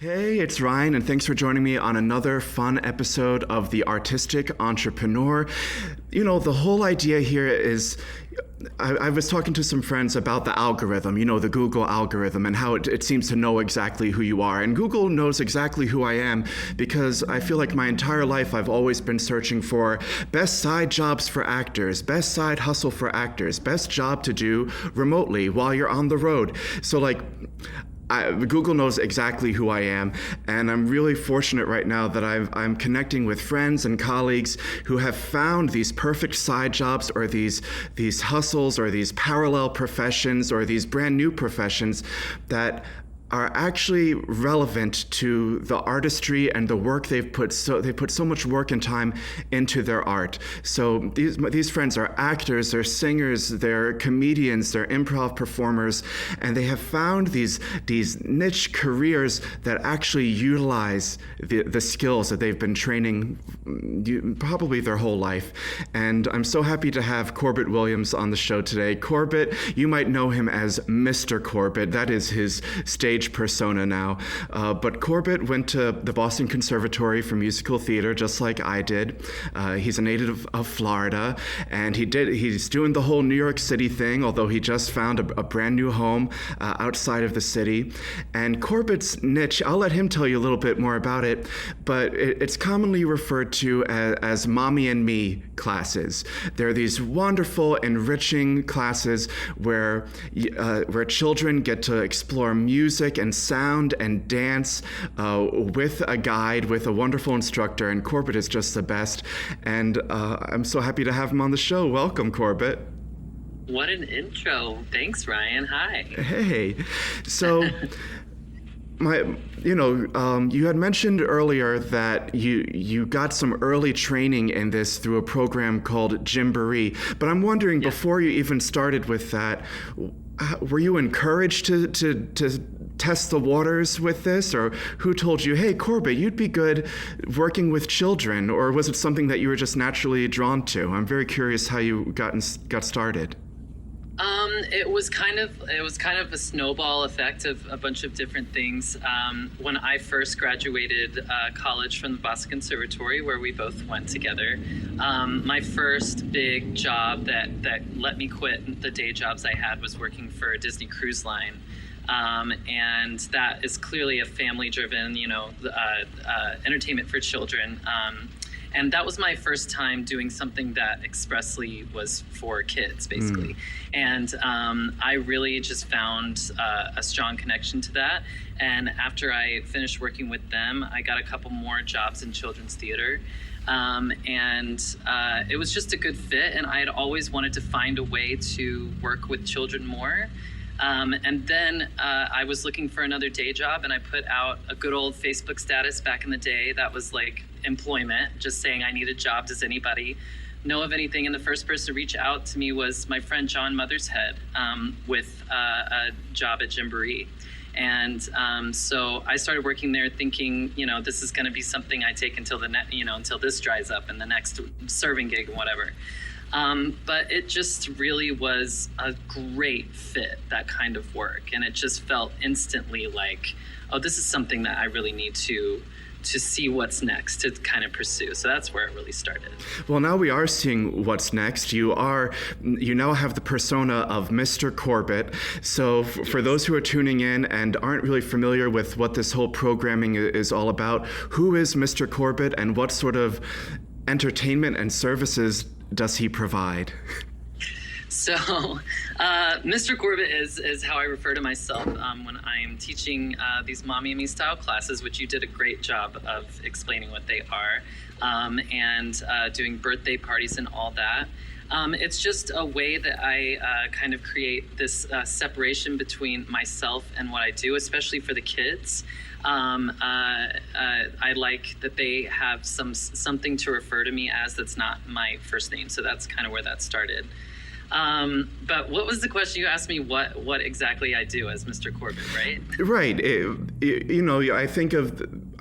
Hey, it's Ryan, and thanks for joining me on another fun episode of The Artistic Entrepreneur. You know, the whole idea here is, I was talking to some friends about the algorithm, the Google algorithm, and how it seems to know exactly who you are. And Google knows exactly who I am because I feel like my entire life I've always been searching for best side jobs for actors, best side hustle for actors, best job to do remotely while you're on the road. So Google knows exactly who I am, and I'm really fortunate right now that I'm connecting with friends and colleagues who have found these perfect side jobs or these hustles or these parallel professions or these brand new professions that are actually relevant to the artistry and the work they put so much work and time into their art. So these friends are actors, they're singers, they're comedians, they're improv performers, and they have found these niche careers that actually utilize the skills that they've been training probably their whole life. And I'm so happy to have Corbitt Williams on the show today. Corbitt, you might know him as Mr. Corbitt. That is his stage persona now. But Corbitt went to the Boston Conservatory for Musical Theater, just like I did. He's a native of Florida, and he's doing the whole New York City thing, although he just found a brand new home outside of the city. And Corbitt's niche, I'll let him tell you a little bit more about it, but it's commonly referred to as Mommy and Me classes. They're these wonderful, enriching classes where children get to explore music and sound and dance with a guide, with a wonderful instructor, and Corbitt is just the best. And I'm so happy to have him on the show. Welcome, Corbitt. What an intro. Thanks, Ryan. Hi. Hey. So you had mentioned earlier that you got some early training in this through a program called Gymboree, but I'm wondering, before you even started with that, were you encouraged to test the waters with this, or who told you, hey, Corbitt, you'd be good working with children, or was it something that you were just naturally drawn to? I'm very curious how you got started. It was kind of a snowball effect of a bunch of different things. When I first graduated college from the Boston Conservatory, where we both went together, my first big job that let me quit the day jobs I had was working for a Disney Cruise Line. And that is clearly a family-driven, entertainment for children. And that was my first time doing something that expressly was for kids, basically. And I really just found a strong connection to that. And after I finished working with them, I got a couple more jobs in children's theater. And it was just a good fit. And I had always wanted to find a way to work with children more. And then I was looking for another day job, and I put out a good old Facebook status back in the day that was like employment, just saying I need a job. Does anybody know of anything? And the first person to reach out to me was my friend John Mothershead with a job at Gymboree. And so I started working there thinking, this is going to be something I take until until this dries up and the next serving gig and whatever. But it just really was a great fit, that kind of work. And it just felt instantly like, oh, this is something that I really need to see what's next, to kind of pursue. So that's where it really started. Well, now we are seeing what's next. You now have the persona of Mr. Corbitt. So for those who are tuning in and aren't really familiar with what this whole programming is all about, who is Mr. Corbitt and what sort of entertainment and services does he provide? So, Mr. Corbitt is how I refer to myself when I'm teaching these Mommy and Me style classes, which you did a great job of explaining what they are, and doing birthday parties and all that. It's just a way that I kind of create this separation between myself and what I do, especially for the kids. I like that they have something to refer to me as that's not my first name. So that's kind of where that started. But what was the question you asked me? What exactly I do as Mr. Corbitt, right? Right. I think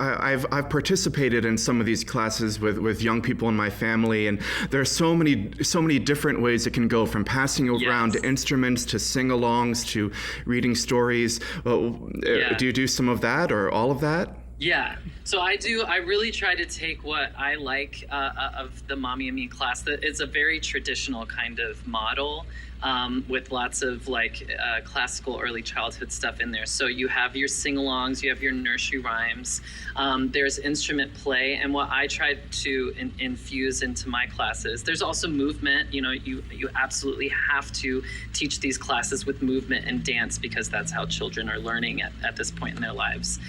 I've participated in some of these classes with young people in my family, and there are so many different ways it can go, from passing around instruments to sing-alongs to reading stories. Do you do some of that or all of that? Yeah, so I do. I really try to take what I like of the Mommy and Me class. It's a very traditional kind of model with lots of classical early childhood stuff in there. So you have your sing-alongs, you have your nursery rhymes, there's instrument play, and what I try to infuse into my classes. There's also movement. You know, you absolutely have to teach these classes with movement and dance, because that's how children are learning at this point in their lives.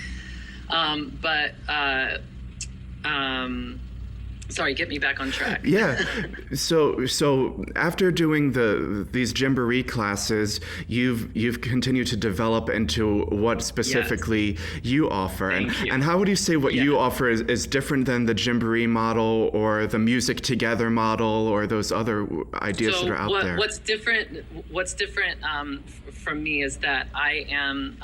Sorry, get me back on track. Yeah. So after doing these Gymboree classes, you've continued to develop into what specifically you offer. Thank you. And how would you say what you offer is different than the Gymboree model or the Music Together model or those other ideas that are out there? What's different from me is that I am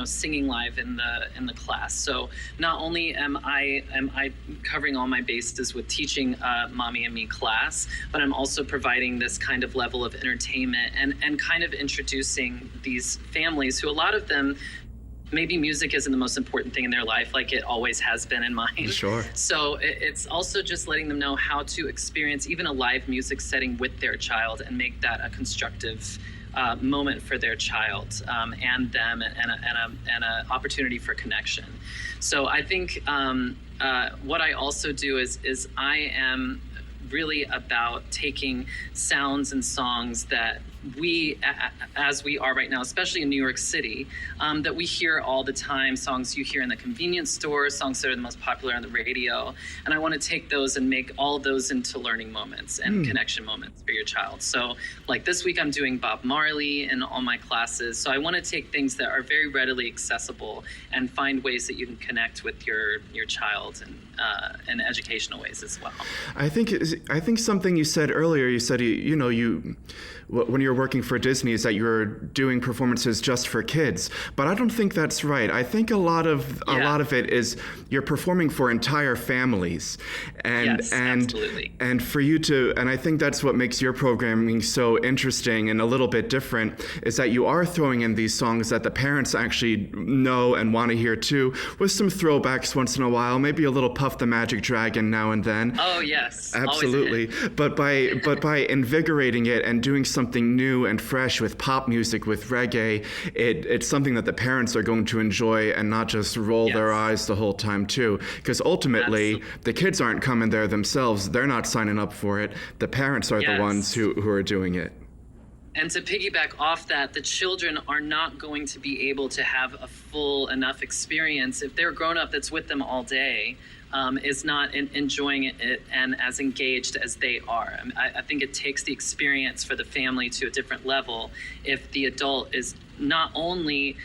singing live in the class. So not only am I covering all my bases with teaching Mommy and Me class, but I'm also providing this kind of level of entertainment and kind of introducing these families who, a lot of them, maybe music isn't the most important thing in their life, like it always has been in mine. Sure. So it's also just letting them know how to experience even a live music setting with their child and make that a constructive moment for their child and them, and a opportunity for connection. So I think what I also do is I am really about taking sounds and songs that we, as we are right now, especially in New York City, that we hear all the time, songs you hear in the convenience store, songs that are the most popular on the radio. And I want to take those and make all those into learning moments and connection moments for your child. So like this week, I'm doing Bob Marley in all my classes. So I want to take things that are very readily accessible and find ways that you can connect with your child in educational ways as well. I think something you said earlier, you said, when you're working for Disney, is that you're doing performances just for kids, but I don't think that's right. I think a lot of it is you're performing for entire families, and absolutely. And for you to, and I think that's what makes your programming so interesting and a little bit different, is that you are throwing in these songs that the parents actually know and want to hear too, with some throwbacks once in a while, maybe a little Puff the Magic Dragon now and then. Oh yes, absolutely. But by invigorating it and doing something new and fresh with pop music, with reggae, it's something that the parents are going to enjoy and not just roll their eyes the whole time too. Because ultimately, the kids aren't coming there themselves. They're not signing up for it. The parents are the ones who are doing it. And to piggyback off that, the children are not going to be able to have a full enough experience if their grown-up that's with them all day is not enjoying it and as engaged as they are. I think it takes the experience for the family to a different level if the adult is not only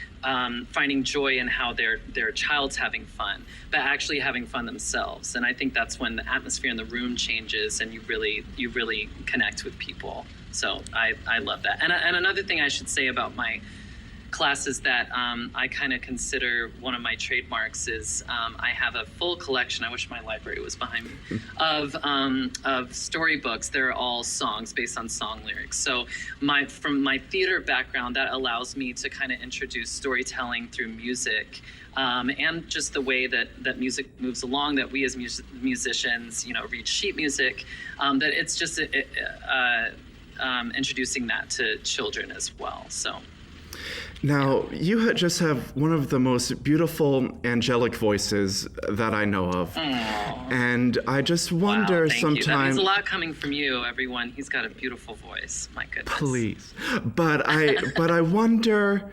finding joy in how their child's having fun, but actually having fun themselves. And I think that's when the atmosphere in the room changes and you really connect with people. So I love that. And another thing I should say about my classes that I kind of consider one of my trademarks is I have a full collection, I wish my library was behind me, of storybooks. They're all songs based on song lyrics. So from my theater background, that allows me to kind of introduce storytelling through music. And just the way that music moves along, that we as musicians, read sheet music, that it's just introducing that to children as well. So. Now, you just have one of the most beautiful angelic voices that I know of. Aww. And I just wonder sometimes... That means a lot coming from you, everyone. He's got a beautiful voice. My goodness. Please. But I wonder...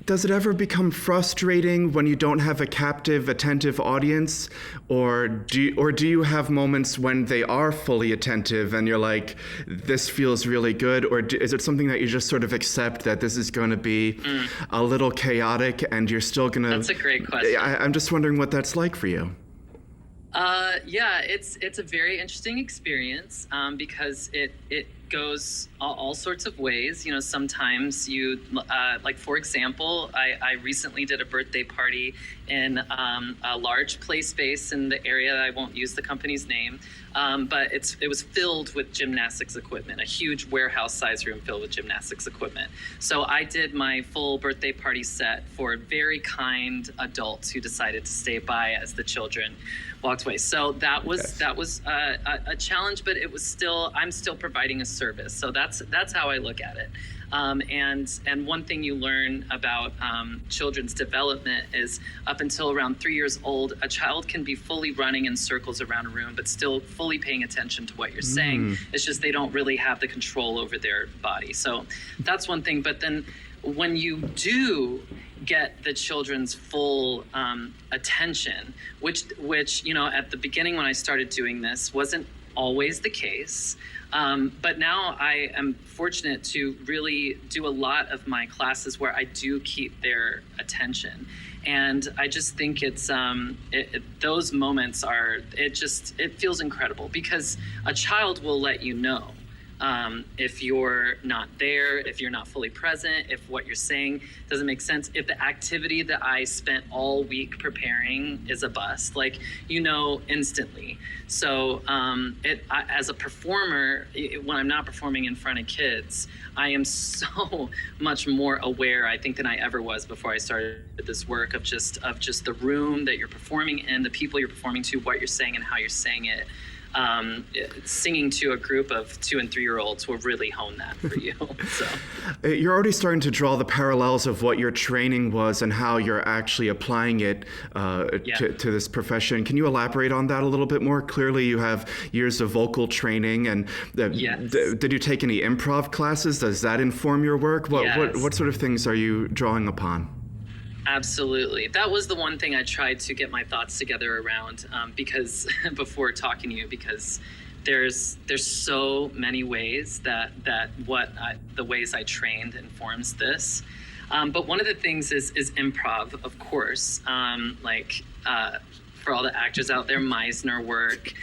Does it ever become frustrating when you don't have a captive, attentive audience? Or do you have moments when they are fully attentive and you're like, this feels really good? Or is it something that you just sort of accept that this is going to be a little chaotic and you're still going to... That's a great question. I'm just wondering what that's like for you. Yeah, it's a very interesting experience because it goes all sorts of ways. You know, sometimes you, like, for example, I recently did a birthday party in a large play space in the area. I won't use the company's name, but it was filled with gymnastics equipment, a huge warehouse size room filled with gymnastics equipment. So I did my full birthday party set for very kind adults who decided to stay by as the children walked away. So that was a challenge, but it was still, I'm still providing a service. So that's how I look at it. And one thing you learn about children's development is up until around 3 years old, a child can be fully running in circles around a room, but still fully paying attention to what you're saying. It's just they don't really have the control over their body. So that's one thing. But then when you do get the children's full attention, which, you know, at the beginning when I started doing this wasn't always the case. But now I am fortunate to really do a lot of my classes where I do keep their attention. And I just think it's those moments are, it feels incredible, because a child will let you know if you're not there, if you're not fully present, if what you're saying doesn't make sense, if the activity that I spent all week preparing is a bust, like, you know, instantly. So as a performer, when I'm not performing in front of kids, I am so much more aware, I think, than I ever was before I started this work of just the room that you're performing in, the people you're performing to, what you're saying and how you're saying it. Singing to a group of 2 and 3 year olds will really hone that for you. So you're already starting to draw the parallels of what your training was and how you're actually applying it to this profession. Can you elaborate on that a little bit more? Clearly you have years of vocal training, and did you take any improv classes? Does that inform your work? What sort of things are you drawing upon? Absolutely. That was the one thing I tried to get my thoughts together around, because before talking to you, because there's so many ways that the ways I trained informs this. But one of the things is improv, of course, for all the actors out there, Meisner work,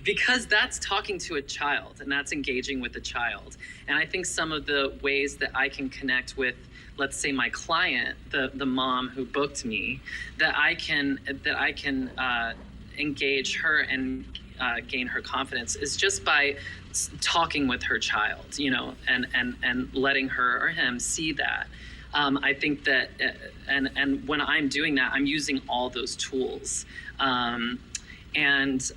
because that's talking to a child and that's engaging with a child. And I think some of the ways that I can connect with, let's say, my client, the mom who booked me, that I can engage her and gain her confidence is just by talking with her child, you know, and letting her or him see that. I think that, and when I'm doing that, I'm using all those tools. And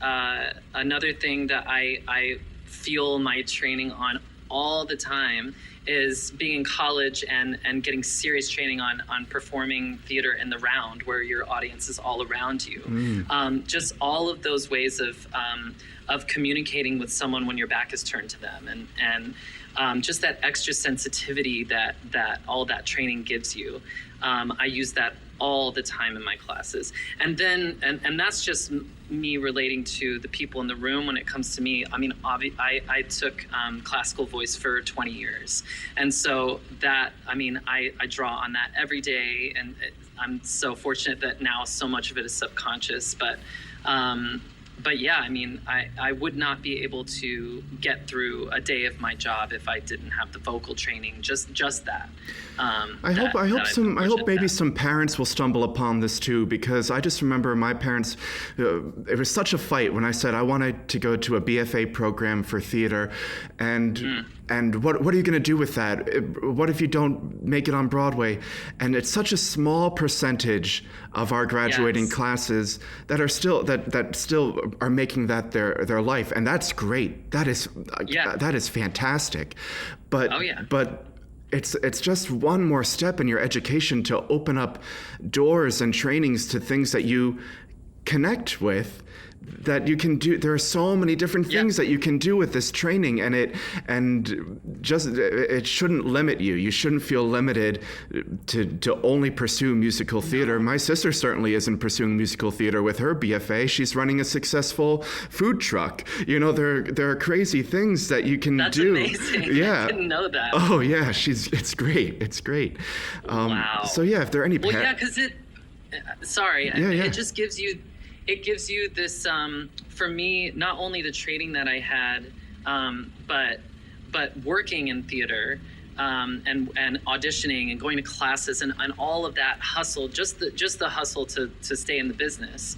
another thing that I feel my training on all the time is being in college and getting serious training on performing theater in the round, where your audience is all around you. Just all of those ways of communicating with someone when your back is turned to them, and just that extra sensitivity that all that training gives you. I use that all the time in my classes. And then, and that's just me relating to the people in the room when it comes to me. I mean, I took classical voice for 20 years. And so that, I mean, I draw on that every day. And I'm so fortunate that now so much of it is subconscious. But yeah, I mean, I would not be able to get through a day of my job if I didn't have the vocal training, just that. I hope maybe some parents will stumble upon this too, because I just remember my parents, it was such a fight when I said I wanted to go to a BFA program for theater, and what are you going to do with that? What if you don't make it on Broadway? And it's such a small percentage of our graduating classes that are still that still are making that their life, and that's great. That is fantastic. But it's just one more step in your education to open up doors and trainings to things that you connect with, that you can do. There are so many different things that you can do with this training, and it shouldn't limit you. You shouldn't feel limited to only pursue musical theater. My sister certainly isn't pursuing musical theater with her BFA. She's running a successful food truck. You know, there are crazy things that you can do. That's amazing. Yeah. I didn't know that. Oh yeah, it's great. It's great. Wow. So yeah, if there are any because it just gives you. It gives you this, for me, not only the training that I had, but but working in theater, and auditioning and going to classes and all of that hustle, just the hustle to stay in the business.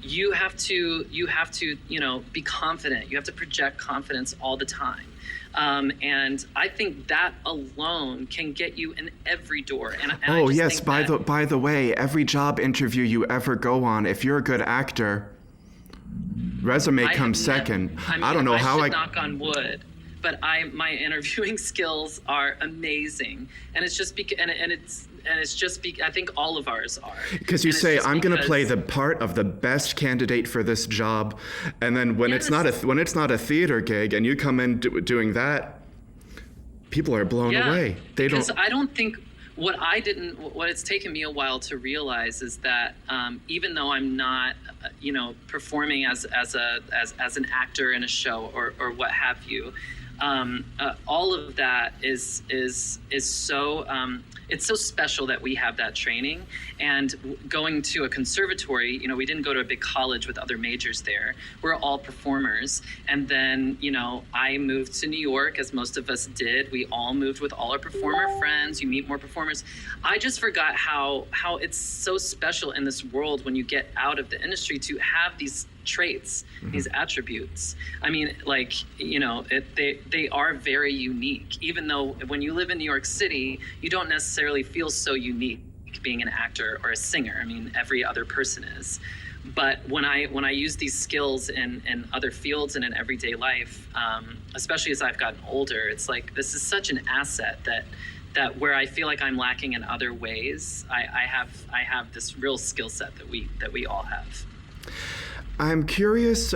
You have to, be confident. You have to project confidence all the time. And I think that alone can get you in every door. And oh, yes. By the way, every job interview you ever go on, if you're a good actor, resume comes second. I don't know how I knock on wood, but my interviewing skills are amazing, and it's just I think all of ours are. Because you say, I'm going to play the part of the best candidate for this job, and then when it's not a theater gig and you come in doing that, people are blown away. I don't think what it's taken me a while to realize is that even though I'm not, performing as an actor in a show or what have you, all of that is so it's so special that we have that training. And going to a conservatory, we didn't go to a big college with other majors there. We're all performers. And then, I moved to New York, as most of us did. We all moved with all our performer friends. You meet more performers. I just forgot how it's so special in this world when you get out of the industry to have these traits, these attributes. I mean, they are very unique. Even though when you live in New York City, you don't necessarily feel so unique being an actor or a singer. I mean, every other person is. But when I use these skills in other fields and in everyday life, especially as I've gotten older, it's like this is such an asset that where I feel like I'm lacking in other ways, I have this real skill set that we all have. I'm curious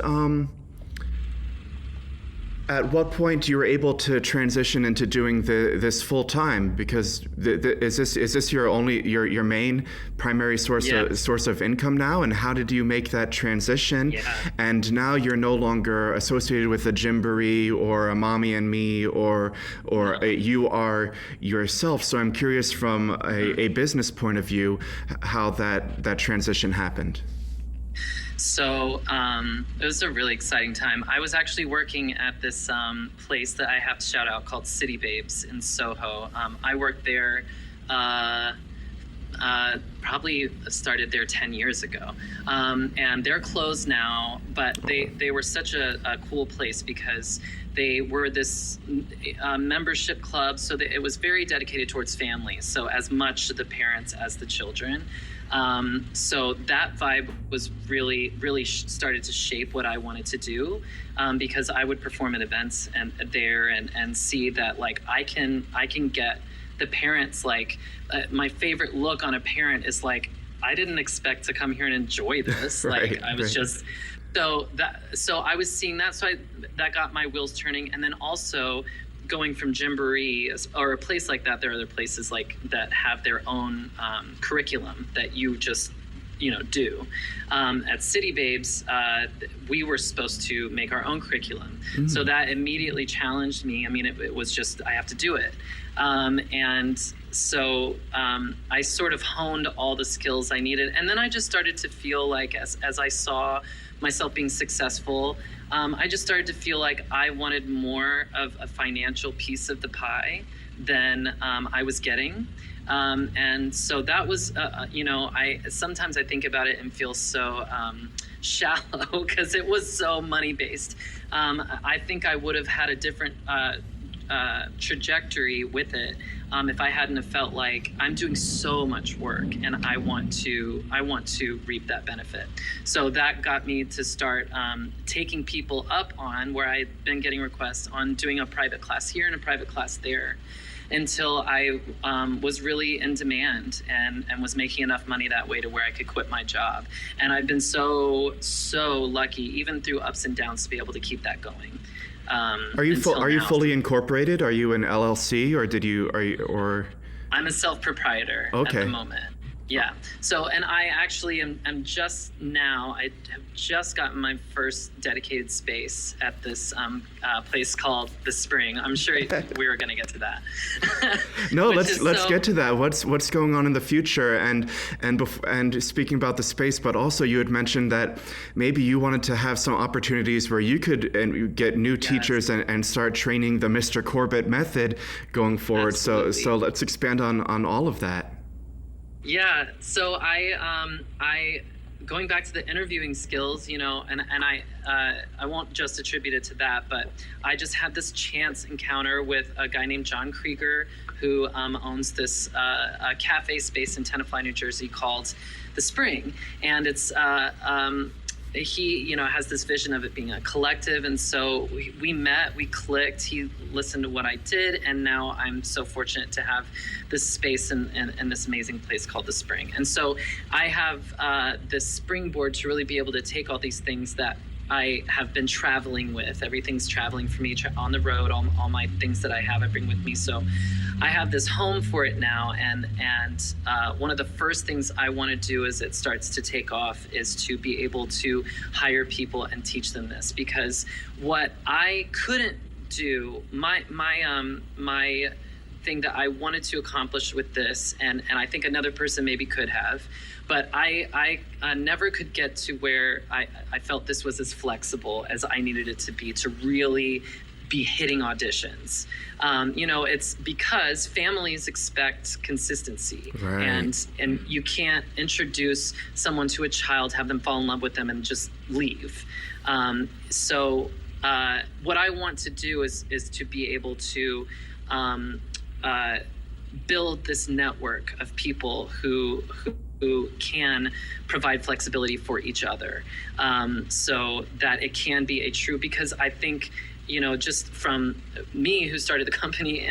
at what point you were able to transition into doing this full time, because is this your main primary source of income now, and how did you make that transition? Yeah. And now you're no longer associated with a Gymboree or a Mommy and Me or you are yourself. So I'm curious from a business point of view how that transition happened. So it was a really exciting time. I was actually working at this place that I have to shout out called City Babes in Soho. I worked there, probably started there 10 years ago. And they're closed now, but they were such a cool place because they were this membership club, so that it was very dedicated towards families, so as much the parents as the children. So that vibe was really started to shape what I wanted to do, because I would perform at events and see that I can get the parents, my favorite look on a parent is I didn't expect to come here and enjoy this. Right, I was just, so I was seeing that. So that got my wheels turning. And then also going from Gymboree or a place like that, there are other places that have their own curriculum that you just do. At City Babes, we were supposed to make our own curriculum. Mm-hmm. So that immediately challenged me. I mean, it was just, I have to do it. And so I sort of honed all the skills I needed. And then I just started to feel like as I saw myself being successful, I just started to feel like I wanted more of a financial piece of the pie than I was getting. And so that was, sometimes I think about it and feel so shallow because it was so money-based. I think I would have had a different trajectory with it if I hadn't have felt like I'm doing so much work and I want to reap that benefit. So that got me to start taking people up on where I'd been getting requests on doing a private class here and a private class there, until I was really in demand and was making enough money that way to where I could quit my job. And I've been so lucky, even through ups and downs, to be able to keep that going. Are you fully incorporated? Are you an LLC or I'm a self-proprietor at the moment. Yeah. So, and I actually am just now, I have just gotten my first dedicated space at this place called The Spring. I'm sure we were going to get to that. No, let's get to that. What's going on in the future? And speaking about the space, but also you had mentioned that maybe you wanted to have some opportunities where you could get new teachers and start training the Mr. Corbitt method going forward. Absolutely. So let's expand on all of that. Yeah, so I going back to the interviewing skills, and I won't just attribute it to that, but I just had this chance encounter with a guy named John Krieger, who owns this a cafe space in Tenafly, New Jersey called The Spring, and it's he has this vision of it being a collective, and so we met, we clicked, he listened to what I did, and now I'm so fortunate to have this space in this amazing place called The Spring. And so I have this springboard to really be able to take all these things that I have been traveling with. Everything's traveling for me on the road, all my things that I have, I bring with me. So I have this home for it now. And one of the first things I want to do as it starts to take off is to be able to hire people and teach them this. Because what I couldn't do, my thing that I wanted to accomplish with this, and I think another person maybe could have, but I never could get to where I felt this was as flexible as I needed it to be to really be hitting auditions. It's because families expect consistency, right. and you can't introduce someone to a child, have them fall in love with them, and just leave. So what I want to do is to be able to build this network of people who can provide flexibility for each other, so that it can be a true, because I think, just from me who started the company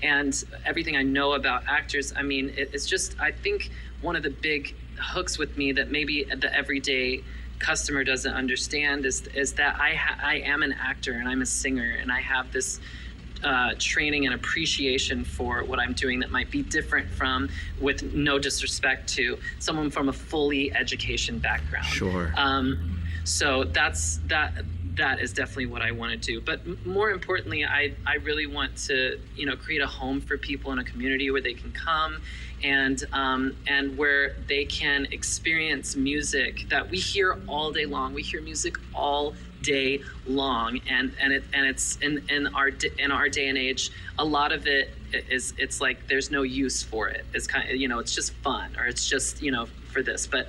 and everything I know about actors, I mean, it's just, I think one of the big hooks with me that maybe the everyday customer doesn't understand is that I am an actor and I'm a singer, and I have this training and appreciation for what I'm doing that might be different from, with no disrespect to, someone from a fully education background. Sure. So that is definitely what I want to do. But more importantly, I really want to, create a home for people in a community where they can come and where they can experience music that we hear all day long. We hear music all day long, and it's in our day and age, a lot of it is, it's like there's no use for it. It's kind of, it's just fun, or it's just, for this. But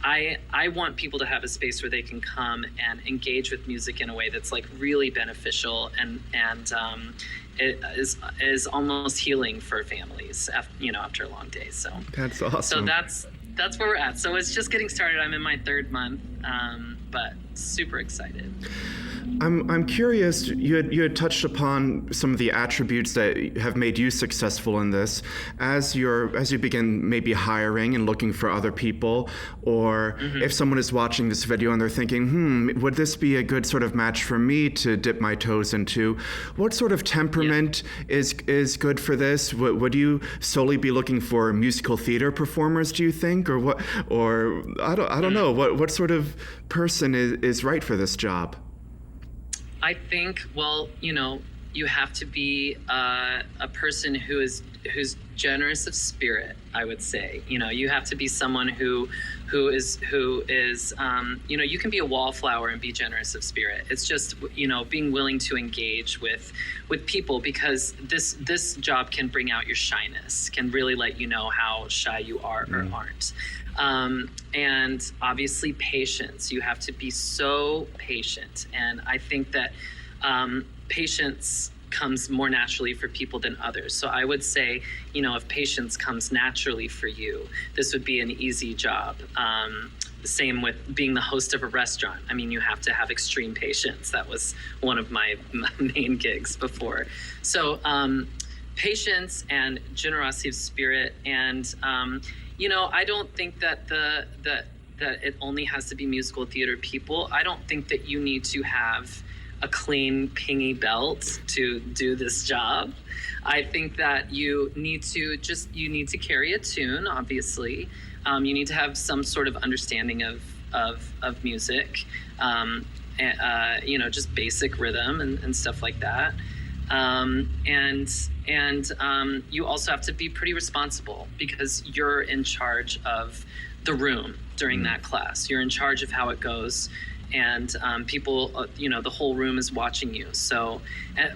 I want people to have a space where they can come and engage with music in a way that's like really beneficial, and it is almost healing for families, after a long day. So that's awesome. So that's where we're at. So it's just getting started. I'm in my 3rd month, but super excited. I'm curious, you had touched upon some of the attributes that have made you successful in this. As you begin maybe hiring and looking for other people, or if someone is watching this video and they're thinking, would this be a good sort of match for me to dip my toes into? What sort of temperament is good for this? Would you solely be looking for musical theater performers, do you think? Or what? Or I don't know. What sort of person is right for this job? I think, well, you have to be a person who's generous of spirit, I would say. You have to be someone who is you can be a wallflower and be generous of spirit. It's just, being willing to engage with people, because this job can bring out your shyness, can really let you know how shy you are or aren't. And obviously patience. You have to be so patient. And I think that patience comes more naturally for people than others. So I would say, if patience comes naturally for you, this would be an easy job. Same with being the host of a restaurant. I mean, you have to have extreme patience. That was one of my main gigs before. So patience and generosity of spirit, and I don't think that that it only has to be musical theater people. I don't think that you need to have a clean pingy belt to do this job. I think that you need to carry a tune, obviously. You need to have some sort of understanding of music, just basic rhythm and stuff like that. You also have to be pretty responsible because you're in charge of the room during that class. You're in charge of how it goes, and people, the whole room is watching you. So,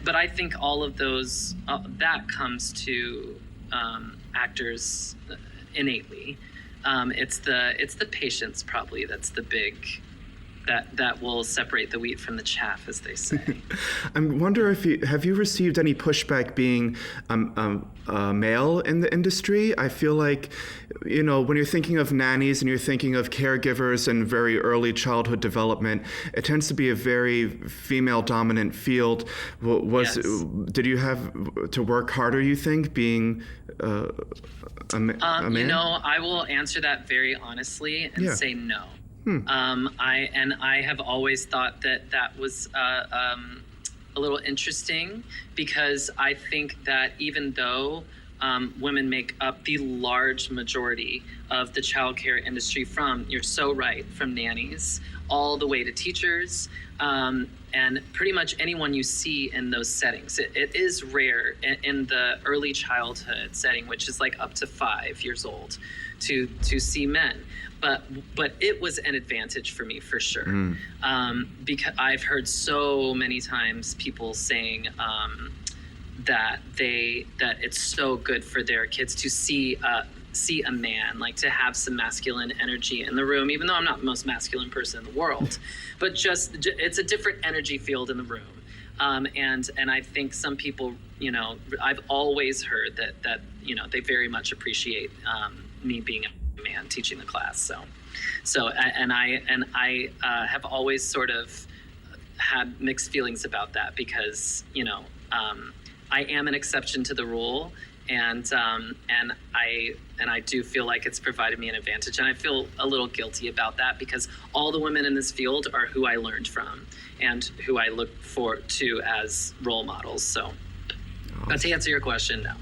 but I think all of those that comes to actors innately. It's the patience probably that's the big. That will separate the wheat from the chaff, as they say. I wonder if have you received any pushback being a male in the industry? I feel like, when you're thinking of nannies and you're thinking of caregivers and very early childhood development, it tends to be a very female-dominant field. Yes. Did you have to work harder, you think, being a man? I will answer that very honestly and say no. I have always thought that was a little interesting, because I think that even though women make up the large majority of the childcare industry, you're so right, from nannies all the way to teachers, and pretty much anyone you see in those settings. It is rare in the early childhood setting, which is like up to 5 years old, to see men. But it was an advantage for me for sure, because I've heard so many times people saying that it's so good for their kids to see a man, like to have some masculine energy in the room, even though I'm not the most masculine person in the world, but just it's a different energy field in the room. And I think some people, I've always heard that they very much appreciate me being a man teaching the class. So I have always sort of had mixed feelings about that, because I am an exception to the rule, and I do feel like it's provided me an advantage, and I feel a little guilty about that, because all the women in this field are who I learned from and who I look to as role models. So, but to answer your question, no.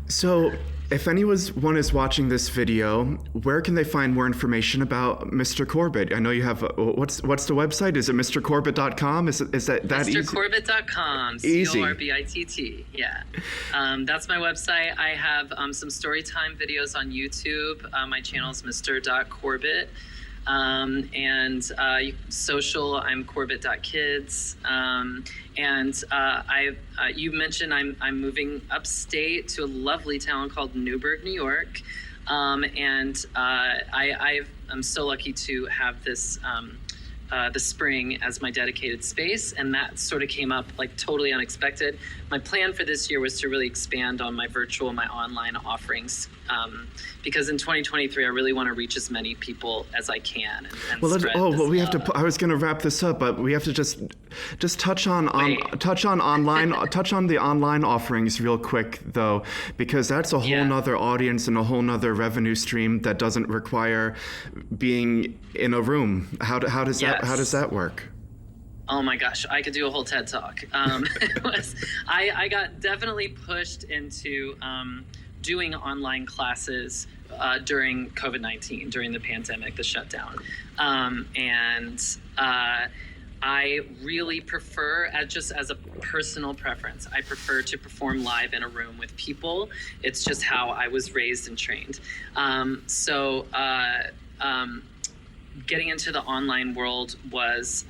So, if anyone is watching this video, where can they find more information about Mr. Corbitt? I know you have, what's the website? Is it mrcorbitt.com? Is that easy? mrcorbitt.com, Easy. Corbitt, yeah. That's my website. I have some storytime videos on YouTube. My channel is mr.corbitt. And social, I'm corbitt.kids. You mentioned I'm moving upstate to a lovely town called Newburgh, New York. I'm so lucky to have this the spring as my dedicated space, and that sort of came up like totally unexpected. My plan for this year was to really expand on my virtual, my online offerings, because in 2023 I really want to reach as many people as I can. And we have to. I was going to wrap this up, but we have to just touch on the online offerings real quick though, because that's a whole nother audience and a whole nother revenue stream that doesn't require being in a room. How does that work? Oh my gosh, I could do a whole TED Talk. I got definitely pushed into doing online classes during COVID-19, during the pandemic, the shutdown. I really prefer, just as a personal preference, I prefer to perform live in a room with people. It's just how I was raised and trained. Getting into the online world was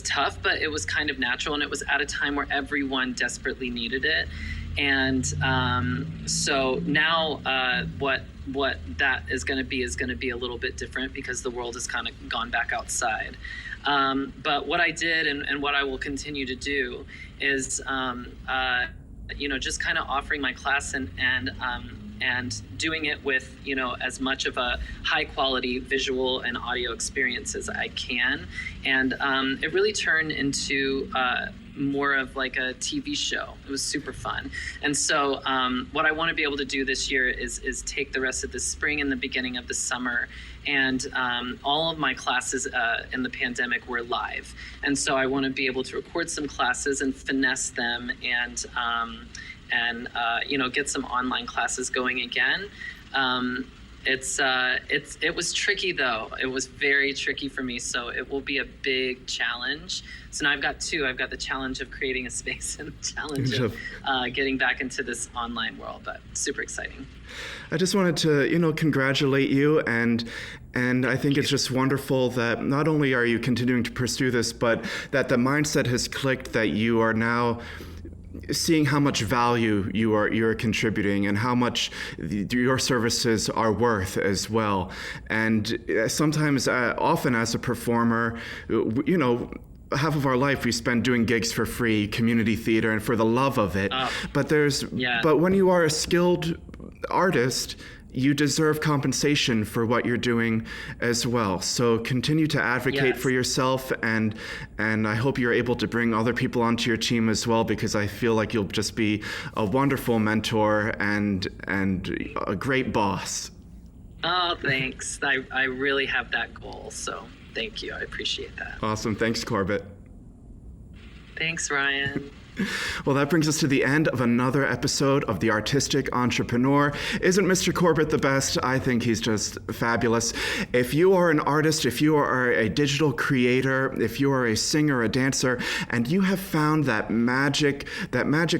tough, but it was kind of natural, and it was at a time where everyone desperately needed it. And so now what that is going to be a little bit different, because the world has kind of gone back outside. But what I did and what I will continue to do is just kind of offering my class and doing it with, as much of a high quality visual and audio experience as I can. And it really turned into more of like a TV show. It was super fun. And so what I want to be able to do this year is take the rest of the spring and the beginning of the summer, and all of my classes in the pandemic were live. And so I want to be able to record some classes and finesse them and get some online classes going again. It was tricky though. It was very tricky for me. So it will be a big challenge. So now I've got two. I've got the challenge of creating a space and the challenge of getting back into this online world. But super exciting. I just wanted to, congratulate you, and I think it's just wonderful that not only are you continuing to pursue this, but that the mindset has clicked, that you are now seeing how much value you're contributing and how much your services are worth as well. And sometimes, often as a performer, half of our life we spend doing gigs for free, community theater, and for the love of it. But when you are a skilled artist, you deserve compensation for what you're doing as well. So continue to advocate for yourself, and I hope you're able to bring other people onto your team as well, because I feel like you'll just be a wonderful mentor and a great boss. Oh, thanks. I really have that goal, so thank you. I appreciate that. Awesome. Thanks, Corbitt. Thanks, Ryan. Well, that brings us to the end of another episode of The Artistic Entrepreneur. Isn't Mr. Corbitt the best? I think he's just fabulous. If you are an artist, if you are a digital creator, if you are a singer, a dancer, and you have found that magic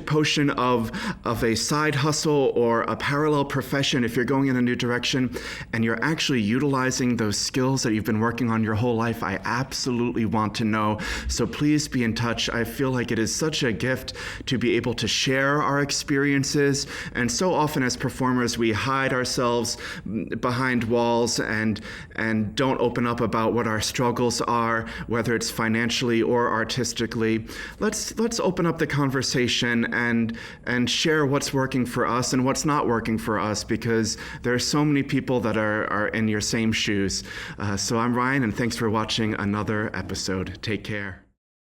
potion of a side hustle or a parallel profession, if you're going in a new direction and you're actually utilizing those skills that you've been working on your whole life, I absolutely want to know. So please be in touch. I feel like it is such a gift to be able to share our experiences, and so often as performers we hide ourselves behind walls and don't open up about what our struggles are, whether it's financially or artistically. Let's open up the conversation and share what's working for us and what's not working for us, because there are so many people that are in your same shoes. So I'm Ryan, and thanks for watching another episode. Take care.